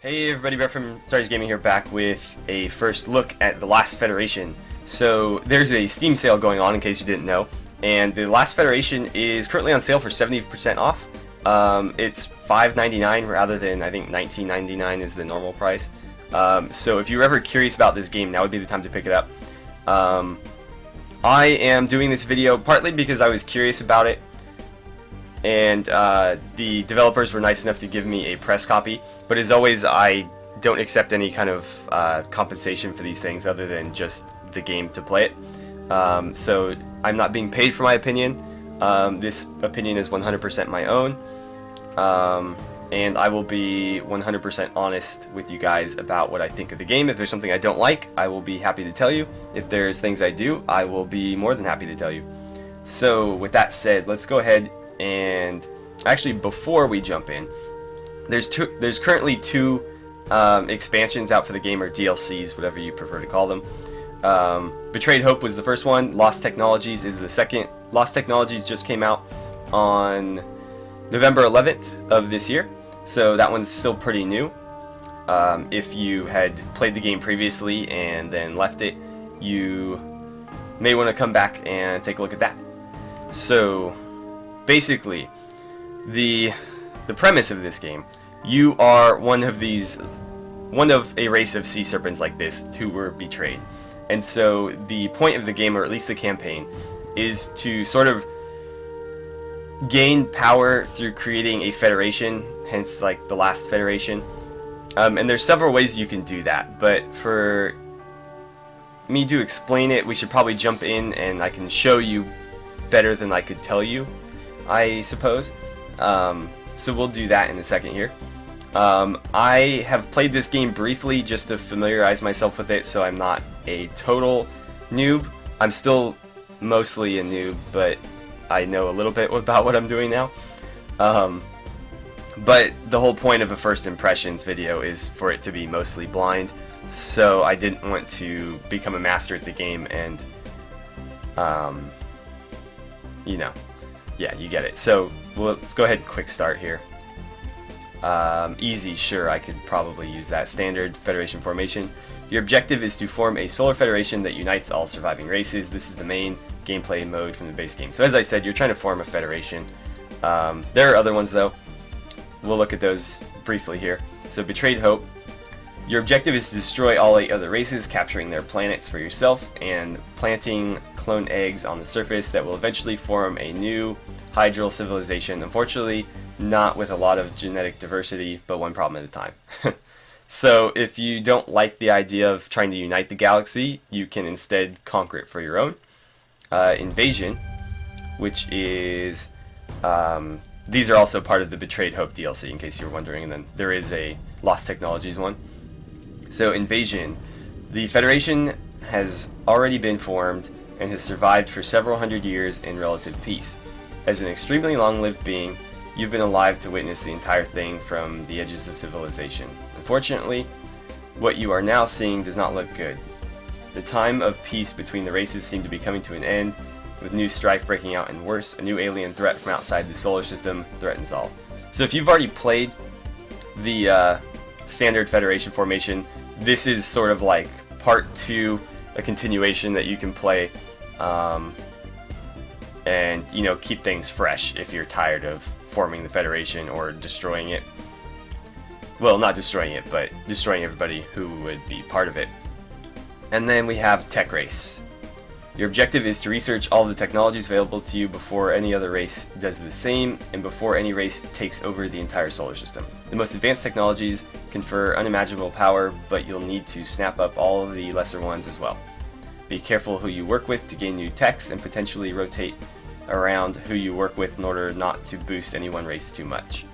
Hey everybody, Brett from AstartesGaming here, back with a first look at The Last Federation. So there's a Steam sale going on in case you didn't know, and The Last Federation is currently on sale for 70% off. It's $5.99 rather than, I think, $19.99 is the normal price. So if you're ever curious about this game, now would be the time to pick it up. I am doing this video partly because I was curious about it, and the developers were nice enough to give me a press copy. But as always, I don't accept any kind of compensation for these things other than just the game to play it. So I'm not being paid for my opinion. This opinion is 100% my own. And I will be 100% honest with you guys about what I think of the game. If there's something I don't like, I will be happy to tell you. If there's things I do, I will be more than happy to tell you. So with that said, let's go ahead and actually, before we jump in, there's currently two expansions out for the game, or DLCs, whatever you prefer to call them. Betrayed Hope was the first one. Lost Technologies is the second. Lost Technologies just came out on November 11th of this year, so that one's still pretty new. If you had played the game previously and then left it, you may want to come back and take a look at that. So basically, the premise of this game, you are one of a race of sea serpents like this who were betrayed. And so the point of the game, or at least the campaign, is to sort of gain power through creating a federation, hence like the Last Federation. And there's several ways you can do that, but for me to explain it, we should probably jump in and I can show you better than I could tell you, I suppose. So we'll do that in a second here. I have played this game briefly just to familiarize myself with it, so I'm not a total noob. I'm still mostly a noob, but I know a little bit about what I'm doing now. But the whole point of a first impressions video is for it to be mostly blind, so I didn't want to become a master at the game and, you know, yeah, you get it. So let's go ahead and quick start here. Easy, sure, I could probably use that. Standard Federation formation. Your objective is to form a solar federation that unites all surviving races. This is the main gameplay mode from the base game. So as I said, you're trying to form a federation. There are other ones though. We'll look at those briefly here. So Betrayed Hope. Your objective is to destroy all 8 other races, capturing their planets for yourself, and planting clone eggs on the surface that will eventually form a new hydral civilization. Unfortunately, not with a lot of genetic diversity, but one problem at a time. So if you don't like the idea of trying to unite the galaxy, you can instead conquer it for your own. Invasion, which is... these are also part of the Betrayed Hope DLC, in case you're wondering, and then there is a Lost Technologies one. So Invasion. The Federation has already been formed and has survived for several hundred years in relative peace. As an extremely long-lived being, you've been alive to witness the entire thing from the edges of civilization. Unfortunately, what you are now seeing does not look good. The time of peace between the races seems to be coming to an end, with new strife breaking out, and worse, a new alien threat from outside the solar system threatens all. So if you've already played the standard Federation formation, this is sort of like part 2, a continuation that you can play, and, you know, keep things fresh if you're tired of forming the Federation or destroying it. Well, not destroying it, but destroying everybody who would be part of it. And then we have Tech Race. Your objective is to research all the technologies available to you before any other race does the same, and before any race takes over the entire solar system. The most advanced technologies confer unimaginable power, but you'll need to snap up all of the lesser ones as well. Be careful who you work with to gain new techs, and potentially rotate around who you work with in order not to boost any one race too much.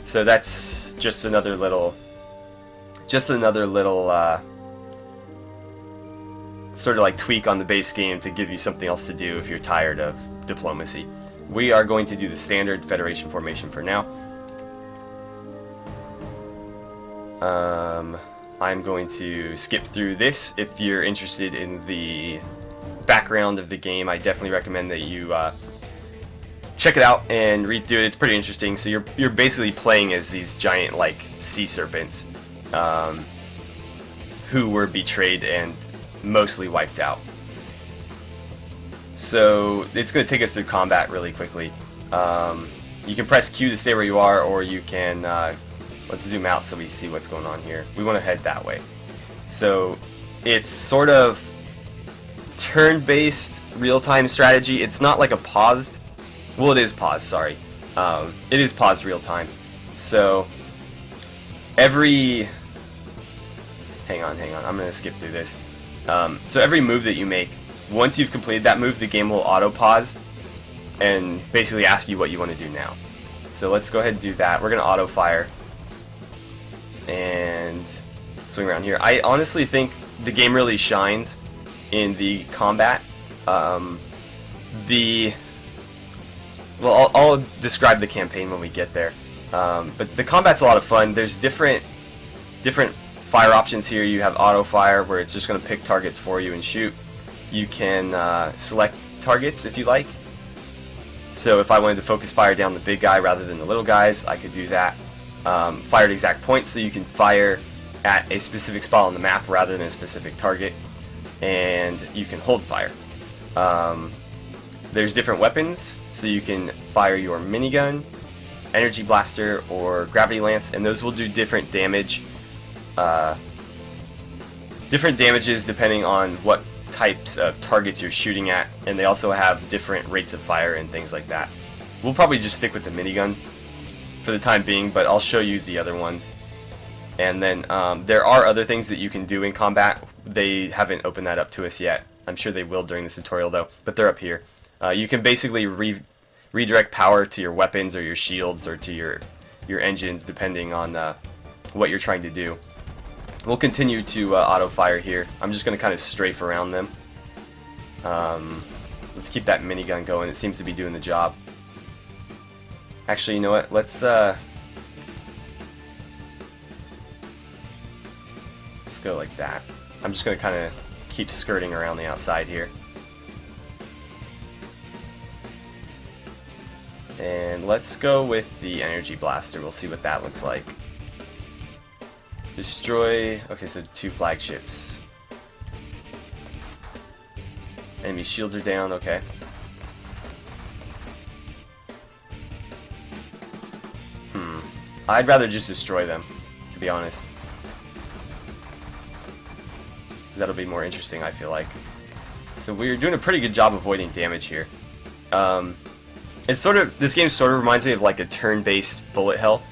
So that's just another little sort of like tweak on the base game to give you something else to do if you're tired of diplomacy. We are going to do the standard Federation formation for now. I'm going to skip through this. If you're interested in the background of the game, I definitely recommend that you check it out and read through it. It's pretty interesting. So you're basically playing as these giant like sea serpents who were betrayed and mostly wiped out. So it's going to take us through combat really quickly. You can press Q to stay where you are, or you can let's zoom out so we see what's going on here. We want to head that way. So it's sort of turn-based real-time strategy. It's not like a paused. Well, it is paused. Sorry, it is paused real-time. So every hang on. I'm gonna skip through this. So every move that you make, once you've completed that move, the game will auto-pause and basically ask you what you want to do now. So let's go ahead and do that. We're gonna auto-fire and swing around here. I honestly think the game really shines in the combat. Well, I'll describe the campaign when we get there. But the combat's a lot of fun. There's different fire options here. You have auto fire, where it's just going to pick targets for you and shoot. You can select targets if you like. So if I wanted to focus fire down the big guy rather than the little guys, I could do that. Fire at exact points, so you can fire at a specific spot on the map rather than a specific target. And you can hold fire. There's different weapons, so you can fire your minigun, energy blaster, or gravity lance, and those will do different damage. Different damages depending on what types of targets you're shooting at, and they also have different rates of fire and things like that. We'll probably just stick with the minigun for the time being, but I'll show you the other ones. And then there are other things that you can do in combat. They haven't opened that up to us yet. I'm sure they will during this tutorial though, but they're up here. You can basically redirect power to your weapons or your shields or to your engines depending on what you're trying to do. We'll continue to auto fire here. I'm just going to kind of strafe around them. Let's keep that minigun going. It seems to be doing the job. Actually, you know what? Let's go like that. I'm just going to kind of keep skirting around the outside here. And let's go with the energy blaster. We'll see what that looks like. Destroy. Okay, so 2 flagships. Enemy shields are down. Okay. I'd rather just destroy them, to be honest. Because that'll be more interesting, I feel like. So we're doing a pretty good job avoiding damage here. It's sort of, this game sort of reminds me of like a turn-based bullet hell,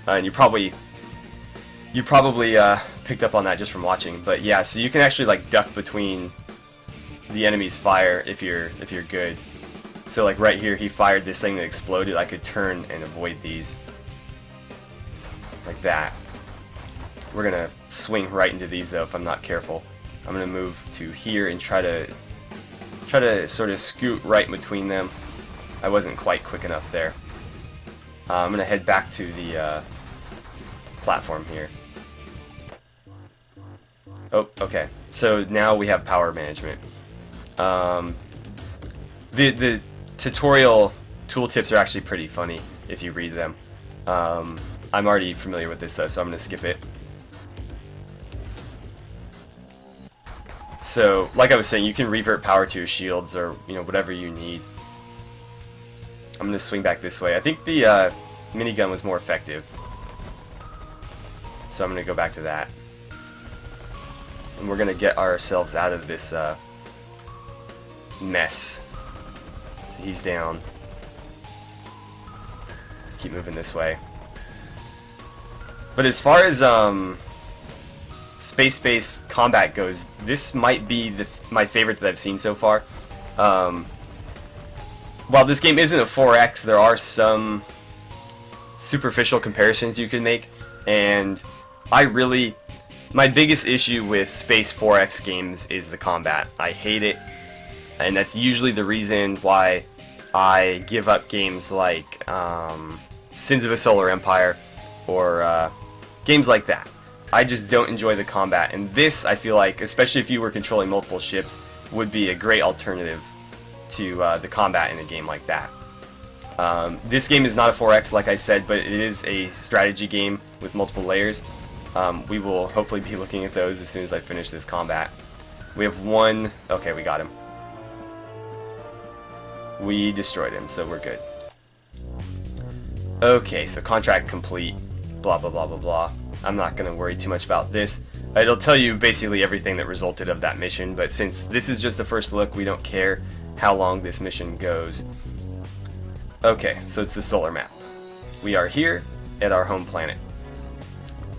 and you probably picked up on that just from watching. But yeah, so you can actually like duck between the enemy's fire if you're good. So like right here, he fired this thing that exploded. I could turn and avoid these like that. We're gonna swing right into these though if I'm not careful. I'm gonna move to here and try to sort of scoot right in between them. I wasn't quite quick enough there. I'm gonna head back to the platform here. Oh, okay. So now we have power management. The tutorial tooltips are actually pretty funny if you read them. I'm already familiar with this though, so I'm gonna skip it. So, like I was saying, you can revert power to your shields or whatever you need. I'm gonna swing back this way. I think the minigun was more effective, so I'm gonna go back to that. And we're gonna get ourselves out of this mess. So he's down. Keep moving this way. But as far as space-based combat goes, this might be my favorite that I've seen so far. While this game isn't a 4X, there are some superficial comparisons you can make, and my biggest issue with Space 4X games is the combat. I hate it, and that's usually the reason why I give up games like Sins of a Solar Empire or games like that. I just don't enjoy the combat, and this, I feel like, especially if you were controlling multiple ships, would be a great alternative to the combat in a game like that. This game is not a 4X like I said, but it is a strategy game with multiple layers. We will hopefully be looking at those as soon as I finish this combat. We have one... Okay, we got him. We destroyed him, so we're good. Okay, so contract complete. Blah, blah, blah, blah, blah. I'm not going to worry too much about this. It'll tell you basically everything that resulted of that mission, but since this is just the first look, we don't care how long this mission goes. Okay, so it's the solar map. We are here at our home planet.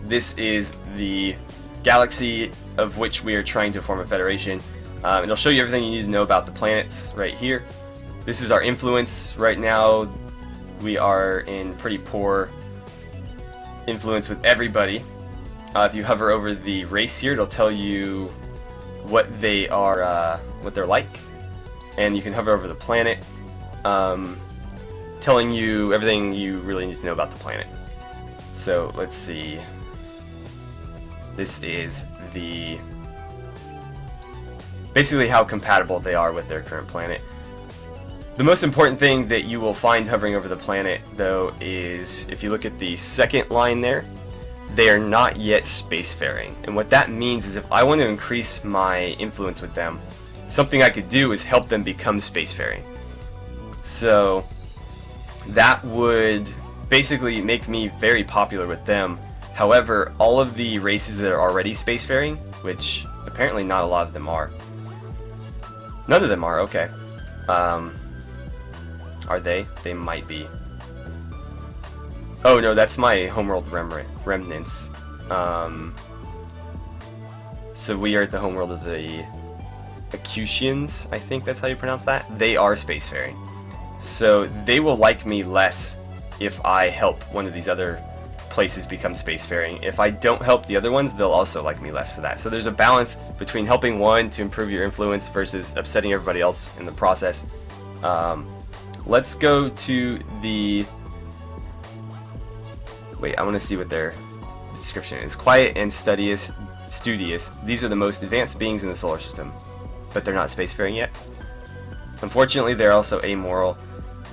This is the galaxy of which we are trying to form a federation. It'll show you everything you need to know about the planets right here. This is our influence right now. We are in pretty poor influence with everybody. If you hover over the race here, it'll tell you what they are, what they're like, and you can hover over the planet, telling you everything you really need to know about the planet. So let's see. This is the basically how compatible they are with their current planet. The most important thing that you will find hovering over the planet, though, is if you look at the second line there, they are not yet spacefaring. And what that means is if I want to increase my influence with them, something I could do is help them become spacefaring. So that would basically make me very popular with them. However, all of the races that are already spacefaring, which apparently not a lot of them are. None of them are, okay. Are they? They might be. Oh no, that's my homeworld remnants. So we are at the homeworld of the Acutians, I think that's how you pronounce that. They are spacefaring. So they will like me less if I help one of these other places become spacefaring. If I don't help the other ones, they'll also like me less for that. So there's a balance between helping one to improve your influence versus upsetting everybody else in the process. Let's go to the... Wait, I want to see what their description is. Quiet and studious. These are the most advanced beings in the solar system, but they're not spacefaring yet. Unfortunately, they're also amoral.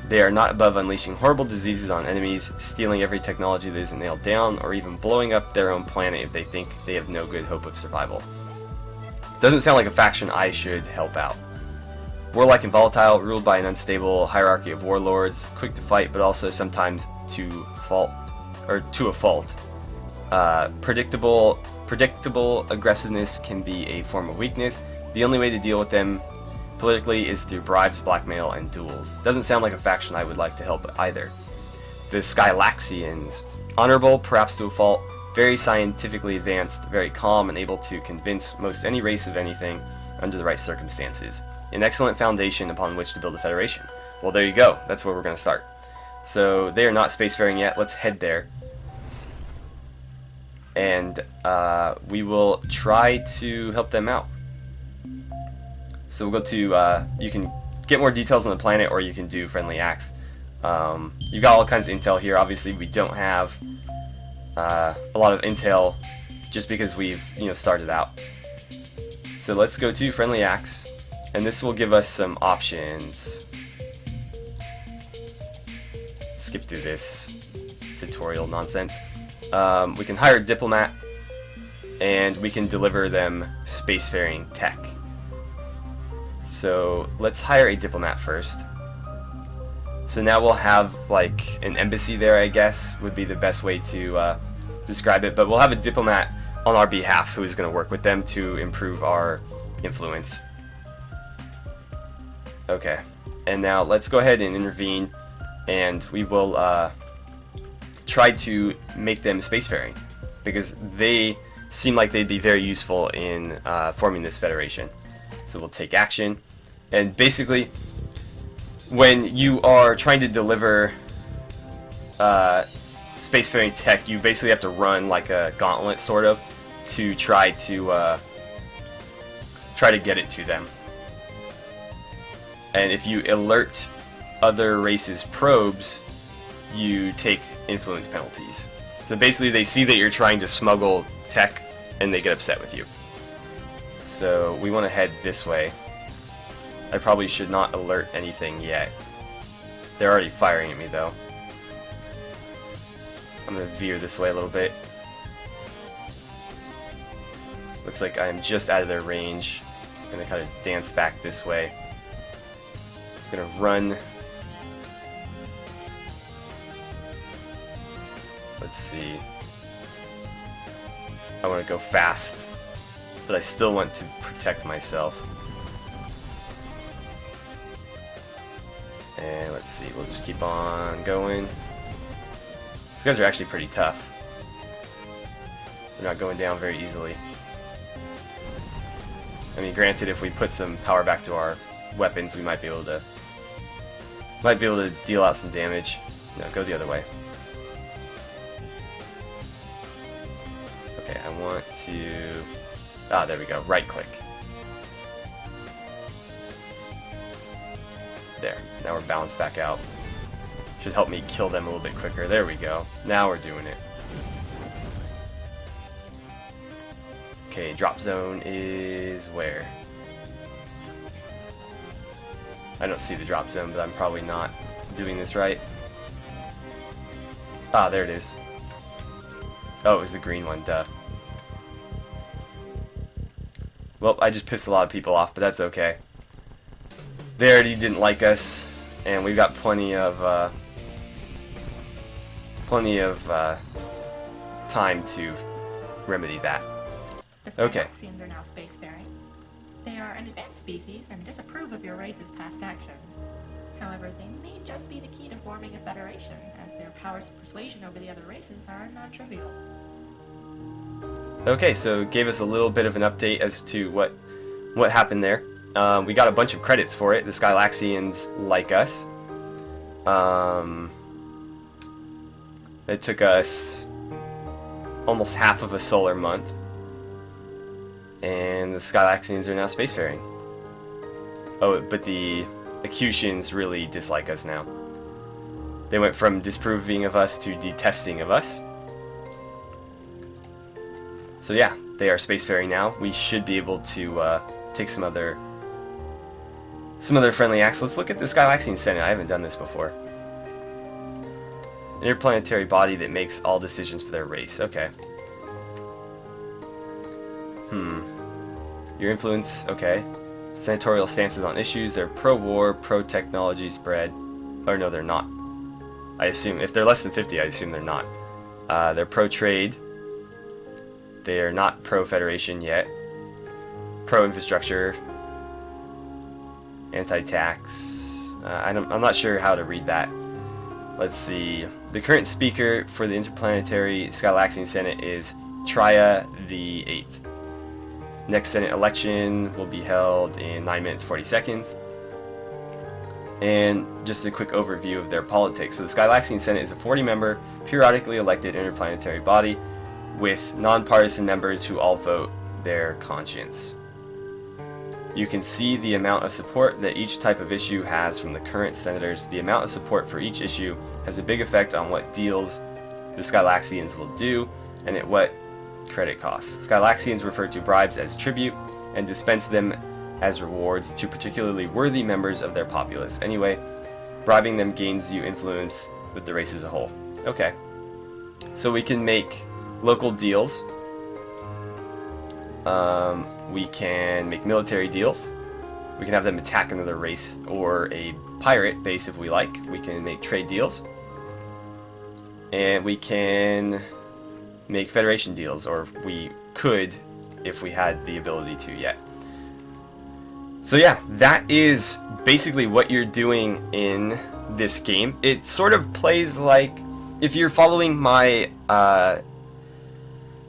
They are not above unleashing horrible diseases on enemies, stealing every technology that isn't nailed down, or even blowing up their own planet if they think they have no good hope of survival. Doesn't sound like a faction I should help out. Warlike and volatile, ruled by an unstable hierarchy of warlords, quick to fight, but also sometimes to a fault. Predictable aggressiveness can be a form of weakness. The only way to deal with them politically is through bribes, blackmail, and duels. Doesn't sound like a faction I would like to help either. The Skylaxians, honorable, perhaps to a fault, very scientifically advanced, very calm, and able to convince most any race of anything under the right circumstances. An excellent foundation upon which to build a federation. Well, there you go. That's where we're going to start. So they are not spacefaring yet. Let's head there. And we will try to help them out. So we'll go to, you can get more details on the planet, or you can do friendly acts. You got all kinds of intel here. Obviously, we don't have a lot of intel just because we've, started out. So let's go to friendly acts, and this will give us some options. Skip through this tutorial nonsense. We can hire a diplomat, and we can deliver them spacefaring tech. So let's hire a diplomat first. So now we'll have like an embassy there, I guess, would be the best way to describe it. But we'll have a diplomat on our behalf who is going to work with them to improve our influence. Okay, and now let's go ahead and intervene, and we will try to make them spacefaring, because they seem like they'd be very useful in forming this federation. So we'll take action, and basically when you are trying to deliver spacefaring tech, you basically have to run like a gauntlet sort of to try to get it to them. And if you alert other races' probes, you take influence penalties. So basically they see that you're trying to smuggle tech and they get upset with you. So we want to head this way. I probably should not alert anything yet. They're already firing at me, though. I'm going to veer this way a little bit. Looks like I am just out of their range. I'm going to kind of dance back this way. I'm going to run. Let's see. I want to go fast, but I still want to protect myself. And let's see, we'll just keep on going. These guys are actually pretty tough. They're not going down very easily. I mean, granted, if we put some power back to our weapons, we might be able to deal out some damage. No, go the other way. Okay, I want to... Ah, there we go. Right click. There. Now we're balanced back out. Should help me kill them a little bit quicker. There we go. Now we're doing it. Okay, drop zone is where? I don't see the drop zone, but I'm probably not doing this right. Ah, there it is. Oh, it was the green one, duh. Well, I just pissed a lot of people off, but that's okay. They already didn't like us, and we've got plenty of time to remedy that. The Okay. Skylaxians are now spacefaring. They are an advanced species and disapprove of your race's past actions. However, they may just be the key to forming a federation, as their powers of persuasion over the other races are non-trivial. Okay, so it gave us a little bit of an update as to what happened there. We got a bunch of credits for it. The Skylaxians like us. It took us almost half of a solar month. And the Skylaxians are now spacefaring. Oh, but the Acutians really dislike us now. They went from disapproving of us to detesting of us. So yeah, they are spacefaring now. We should be able to take some other friendly acts. Let's look at the Skylaxian Senate. I haven't done this before. An interplanetary body that makes all decisions for their race. Okay. Your influence, okay. Senatorial stances on issues. They're pro-war, pro-technology spread. Or no, they're not. I assume, if they're less than 50, I assume they're not. They're pro-trade. They are not pro-federation yet. Pro-infrastructure. Anti-tax. I'm not sure how to read that. Let's see. The current speaker for the Interplanetary Skylaxian Senate is Tria the 8th. Next Senate election will be held in 9 minutes 40 seconds. And just a quick overview of their politics. So the Skylaxian Senate is a 40-member, periodically elected interplanetary body with non-partisan members who all vote their conscience. You can see the amount of support that each type of issue has from the current senators. The amount of support for each issue has a big effect on what deals the Skylaxians will do and at what credit costs. Skylaxians refer to bribes as tribute and dispense them as rewards to particularly worthy members of their populace. Anyway, bribing them gains you influence with the race as a whole. Okay. So we can make local deals. We can make military deals. We can have them attack another race or a pirate base if we like. We can make trade deals. And we can make federation deals, or we could if we had the ability to yet. So yeah, that is basically what you're doing in this game. It sort of plays like, if you're following my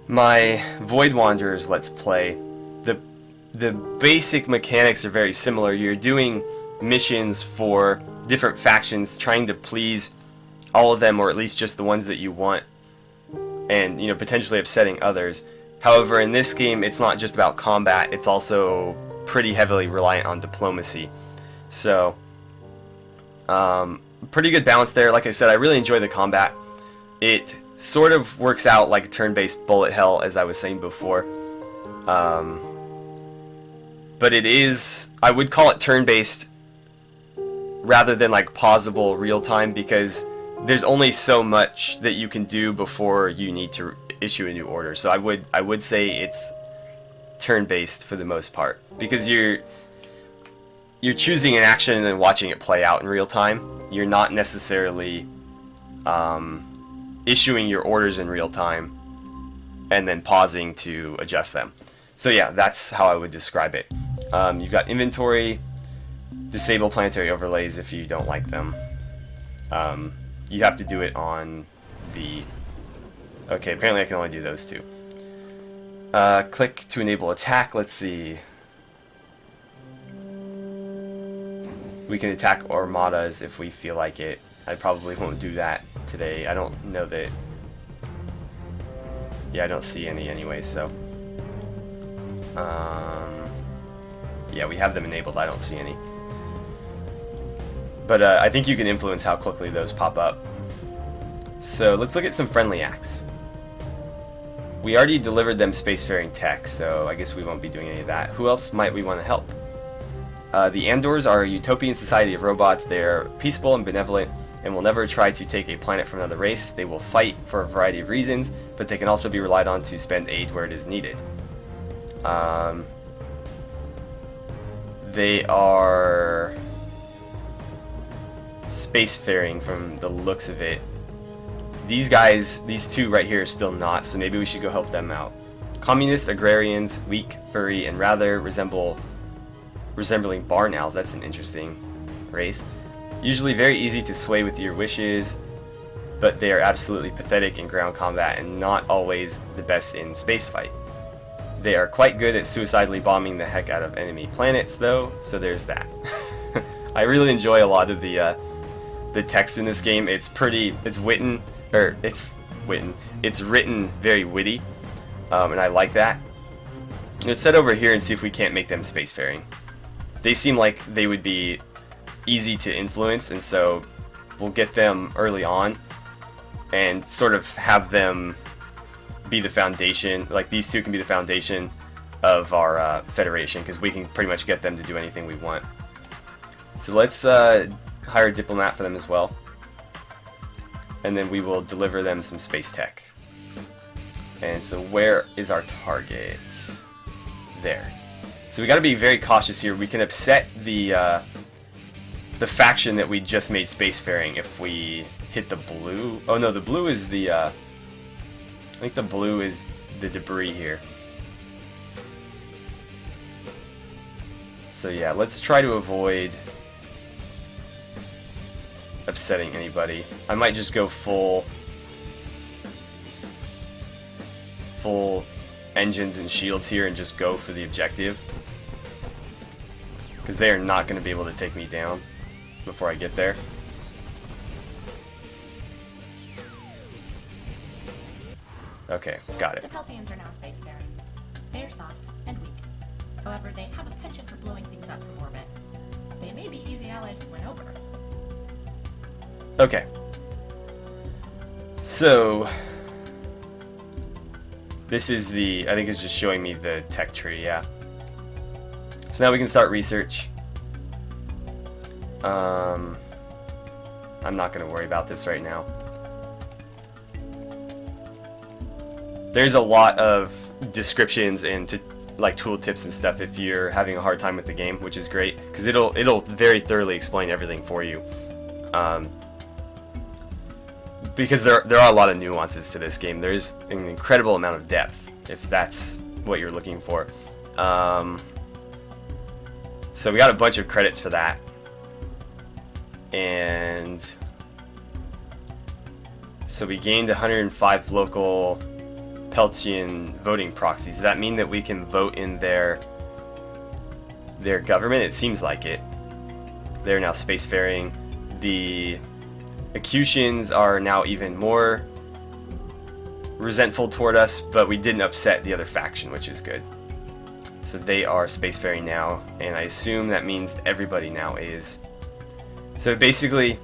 my Void Wanderers Let's Play, the basic mechanics are very similar. You're doing missions for different factions, trying to please all of them, or at least just the ones that you want, and potentially upsetting others. However, in this game, it's not just about combat, it's also pretty heavily reliant on diplomacy. So pretty good balance there. Like I said, I really enjoy the combat. It sort of works out like a turn-based bullet hell, as I was saying before. But it is, I would call it turn-based rather than like pausable real time, because there's only so much that you can do before you need to issue a new order. So I would say it's turn-based for the most part, because you're choosing an action and then watching it play out in real time. You're not necessarily issuing your orders in real time and then pausing to adjust them. So yeah, that's how I would describe it. You've got inventory, disable planetary overlays if you don't like them. You have to do it on the... Okay, apparently I can only do those two. Click to enable attack. Let's see. We can attack armadas if we feel like it. I probably won't do that today. I don't know that... Yeah, I don't see any anyway, so... Yeah, we have them enabled. I don't see any. But I think you can influence how quickly those pop up. So let's look at some friendly acts. We already delivered them spacefaring tech, so I guess we won't be doing any of that. Who else might we want to help? The Andors are a utopian society of robots. They are peaceful and benevolent and will never try to take a planet from another race. They will fight for a variety of reasons, but they can also be relied on to spend aid where it is needed. They are spacefaring from the looks of it. These guys, these two right here, are still not, so maybe we should go help them out. Communist agrarians, weak, furry, and rather resembling barn owls. That's an interesting race. Usually very easy to sway with your wishes, but they are absolutely pathetic in ground combat and not always the best in spacefight. They are quite good at suicidally bombing the heck out of enemy planets, though, so there's that. I really enjoy a lot of the text in this game. It's written very witty, and I like that. Let's head over here and see if we can't make them spacefaring. They seem like they would be easy to influence, and so we'll get them early on and sort of have them be the foundation. Like, these two can be the foundation of our Federation, because we can pretty much get them to do anything we want. So let's hire a diplomat for them as well, and then we will deliver them some space tech. And so where is our target? There. So we got to be very cautious here. We can upset the faction that we just made spacefaring if we hit the blue. Oh no, the blue is the I think the blue is the debris here. So yeah, let's try to avoid upsetting anybody. I might just go full engines and shields here and just go for the objective, because they are not going to be able to take me down before I get there. Okay, got it. The Peltians are now spacefaring. They are soft and weak. However, they have a penchant for blowing things up from orbit. They may be easy allies to win over. Okay. So this is the, I think it's just showing me the tech tree, yeah. So now we can start research. I'm not going to worry about this right now. There's a lot of descriptions and like tooltips and stuff if you're having a hard time with the game, which is great, because it'll very thoroughly explain everything for you. Because there are a lot of nuances to this game. There's an incredible amount of depth, if that's what you're looking for. So we got a bunch of credits for that. And so we gained 105 local Peltian voting proxies. Does that mean that we can vote in their government? It seems like it. They're now spacefaring. The Acutians are now even more resentful toward us, but we didn't upset the other faction, which is good. So they are spacefaring now, and I assume that means everybody now is. So basically,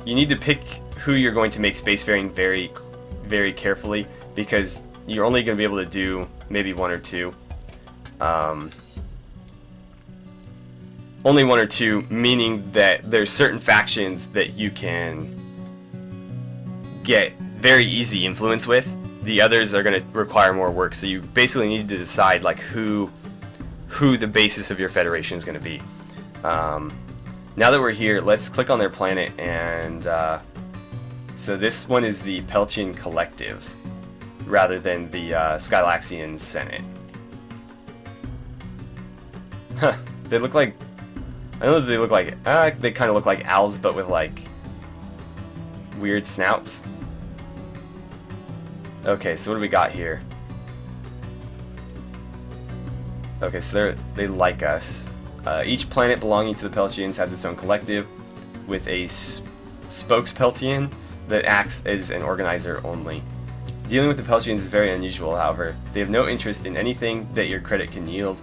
you need to pick who you're going to make spacefaring very, very carefully, because you're only going to be able to do maybe one or two. only one or two, meaning that there's certain factions that you can get very easy influence with. The others are going to require more work, so you basically need to decide like who the basis of your federation is going to be. Now that we're here, let's click on their planet, and so this one is the Pelchian Collective rather than the Skylaxian Senate. Huh, they look like, I don't know if they look like, they kind of look like owls, but with like weird snouts. Okay, so what do we got here? Okay, so they like us. Each planet belonging to the Pelchians has its own collective, with a spokes-Peltian that acts as an organizer only. Dealing with the Pelchians is very unusual, however. They have no interest in anything that your credit can yield.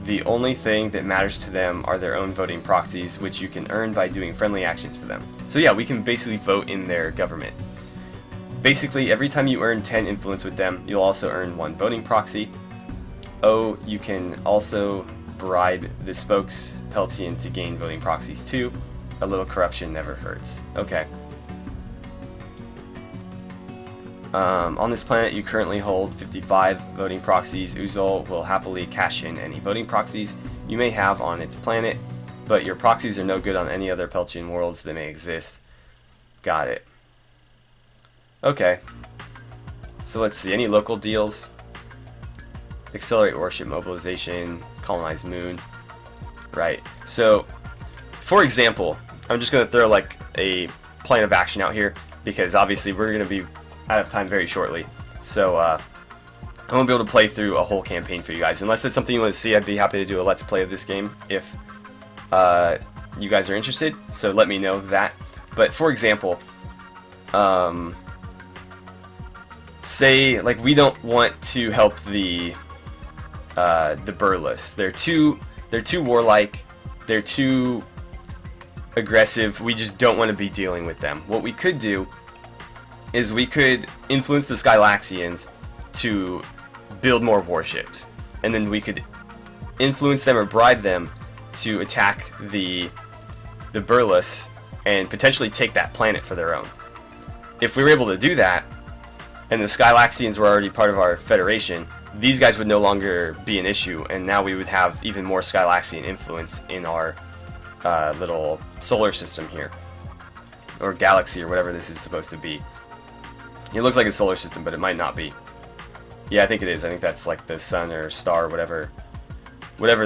The only thing that matters to them are their own voting proxies, which you can earn by doing friendly actions for them. So yeah, we can basically vote in their government. Basically, every time you earn 10 influence with them, you'll also earn 1 voting proxy. Oh, you can also bribe the spokes Peltian to gain voting proxies too. A little corruption never hurts. Okay. On this planet, you currently hold 55 voting proxies. Uzol will happily cash in any voting proxies you may have on its planet, but your proxies are no good on any other Pelchian worlds that may exist. Got it. Okay. So let's see, any local deals? Accelerate warship mobilization, colonize moon. Right. So, for example, I'm just going to throw like a plan of action out here, because obviously we're going to be out of time very shortly. So, I won't be able to play through a whole campaign for you guys. Unless that's something you want to see, I'd be happy to do a let's play of this game if you guys are interested. So let me know that. But for example, say like we don't want to help the Burles. They're too warlike. They're too aggressive. We just don't want to be dealing with them. What we could do is we could influence the Skylaxians to build more warships, and then we could influence them or bribe them to attack the Burles and potentially take that planet for their own. If we were able to do that, and the Skylaxians were already part of our federation, these guys would no longer be an issue, and now we would have even more Skylaxian influence in our little solar system here, or galaxy, or whatever this is supposed to be. It looks like a solar system, but it might not be. Yeah, I think it is. I think that's like the sun or star, whatever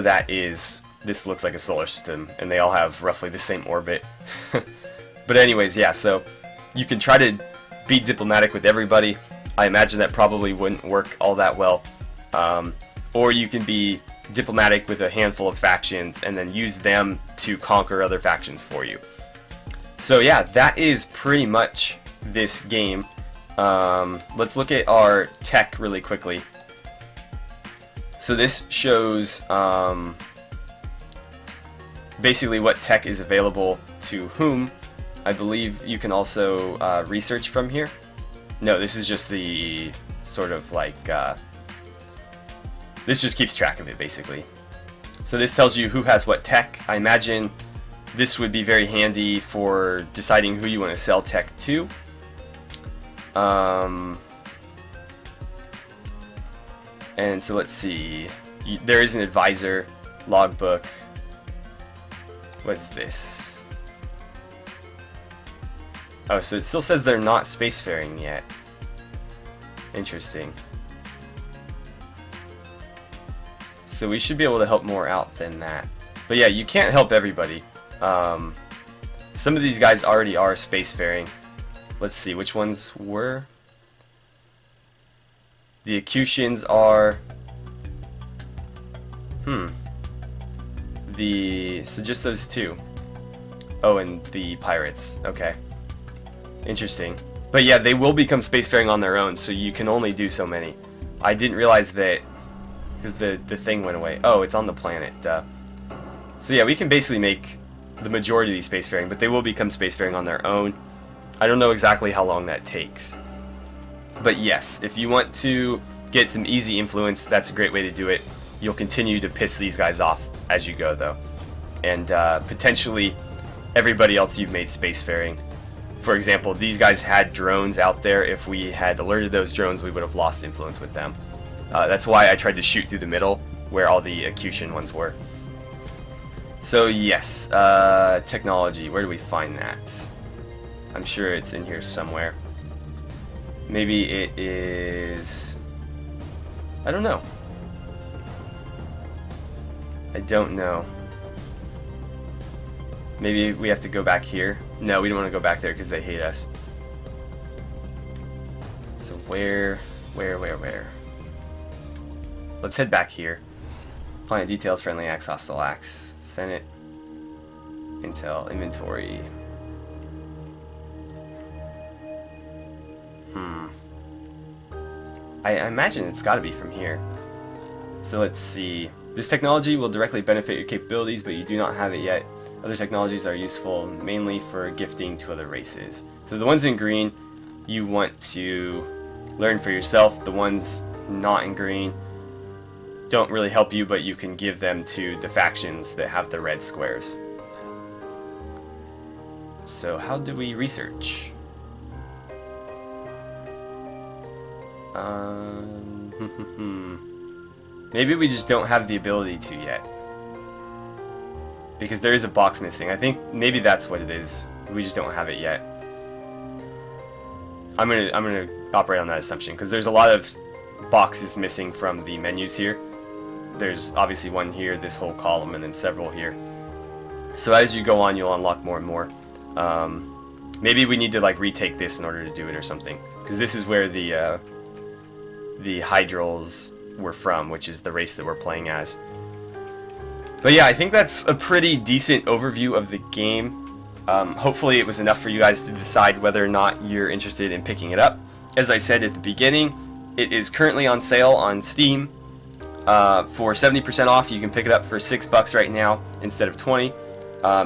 that is. This looks like a solar system, and they all have roughly the same orbit. But anyways, yeah, so you can try to be diplomatic with everybody. I imagine that probably wouldn't work all that well. Or you can be diplomatic with a handful of factions and then use them to conquer other factions for you. So yeah, that is pretty much this game. Let's look at our tech really quickly. So this shows basically what tech is available to whom. I believe you can also research from here. No, this is just the sort of like this just keeps track of it basically. So this tells you who has what tech. I imagine this would be very handy for deciding who you want to sell tech to. And so let's see. There is an advisor logbook. What's this? Oh, so it still says they're not spacefaring yet. Interesting. So we should be able to help more out than that. But yeah, you can't help everybody. Some of these guys already are spacefaring. Let's see, which ones were? The Acutians are... So just those two. Oh, and the pirates. Okay. Interesting. But yeah, they will become spacefaring on their own, so you can only do so many. I didn't realize that because the thing went away. Oh, it's on the planet. So yeah, we can basically make the majority of these spacefaring, but they will become spacefaring on their own. I don't know exactly how long that takes. But yes, if you want to get some easy influence, that's a great way to do it. You'll continue to piss these guys off as you go, though. and potentially everybody else you've made spacefaring. For example, these guys had drones out there. If we had alerted those drones, we would have lost influence with them. That's why I tried to shoot through the middle, where all the Accutian ones were. So yes, technology, where do we find that? I'm sure it's in here somewhere. Maybe it is... I don't know. I don't know. Maybe we have to go back here. No, we don't want to go back there because they hate us. So where? Let's head back here. Client details, friendly axe, hostile axe. Senate. Intel, inventory. I imagine it's got to be from here. So let's see. This technology will directly benefit your capabilities, but you do not have it yet. Other technologies are useful mainly for gifting to other races. So the ones in green, you want to learn for yourself. The ones not in green don't really help you, but you can give them to the factions that have the red squares. So how do we research? Maybe we just don't have the ability to yet. Because there is a box missing. I think maybe that's what it is. We just don't have it yet. I'm gonna operate on that assumption because there's a lot of boxes missing from the menus here. There's obviously one here, this whole column, and then several here. So as you go on, you'll unlock more and more. Maybe we need to like retake this in order to do it or something, because this is where the Hydrals were from, which is the race that we're playing as. But yeah, I think that's a pretty decent overview of the game. Hopefully it was enough for you guys to decide whether or not you're interested in picking it up. As I said at the beginning, it is currently on sale on Steam for 70% off. You can pick it up for $6 right now instead of 20.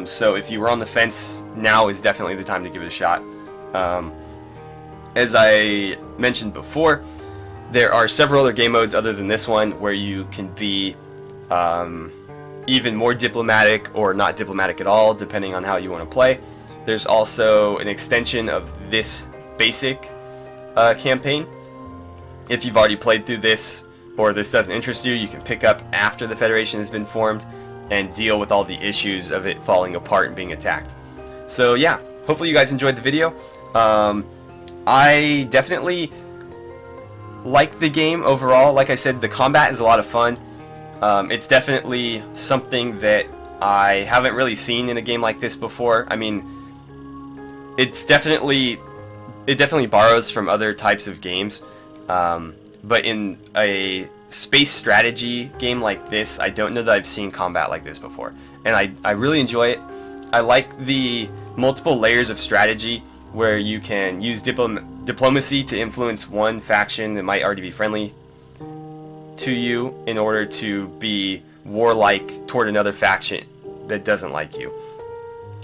So if you were on the fence, now is definitely the time to give it a shot. As I mentioned before, there are several other game modes other than this one where you can be even more diplomatic or not diplomatic at all, depending on how you want to play. There's also an extension of this basic campaign. If you've already played through this, or this doesn't interest you, you can pick up after the Federation has been formed and deal with all the issues of it falling apart and being attacked. So yeah, hopefully you guys enjoyed the video. I definitely like the game overall. Like I said, the combat is a lot of fun. It's definitely something that I haven't really seen in a game like this before. I mean, it definitely borrows from other types of games, but in a space strategy game like this, I don't know that I've seen combat like this before, and I really enjoy it. I like the multiple layers of strategy where you can use diplomacy to influence one faction that might already be friendly to you in order to be warlike toward another faction that doesn't like you.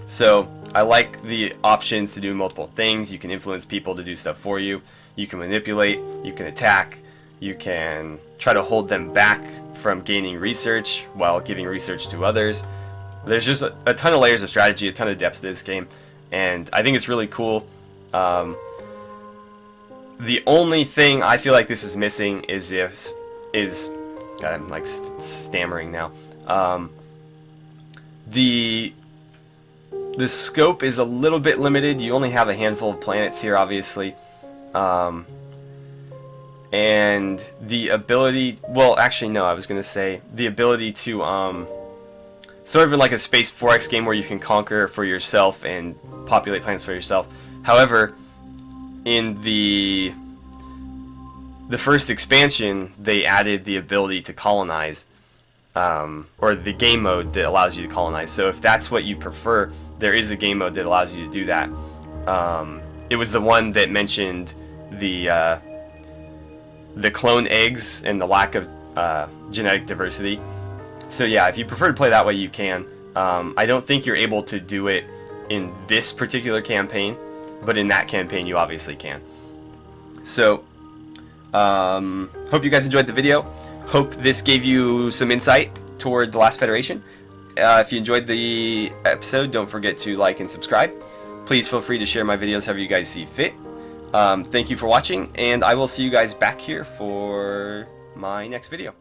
So I like the options to do multiple things. You can influence people to do stuff for you. You can manipulate, you can attack, you can try to hold them back from gaining research while giving research to others. There's just a ton of layers of strategy, a ton of depth to this game, and I think it's really cool. The only thing I feel like this is missing is God, I'm like stammering now. The scope is a little bit limited. You only have a handful of planets here, obviously. And the ability, well, actually no, I was gonna say the ability to sort of like a Space 4X game where you can conquer for yourself and populate planets for yourself. However, in the first expansion, they added the ability to colonize, or the game mode that allows you to colonize. So if that's what you prefer, there is a game mode that allows you to do that. It was the one that mentioned the clone eggs and the lack of genetic diversity. So yeah, if you prefer to play that way, you can. I don't think you're able to do it in this particular campaign, but in that campaign you obviously can. So hope you guys enjoyed the video. Hope this gave you some insight toward the Last Federation, if you enjoyed the episode, don't forget to like and subscribe. Please feel free to share my videos however you guys see fit. Thank you for watching, and I will see you guys back here for my next video.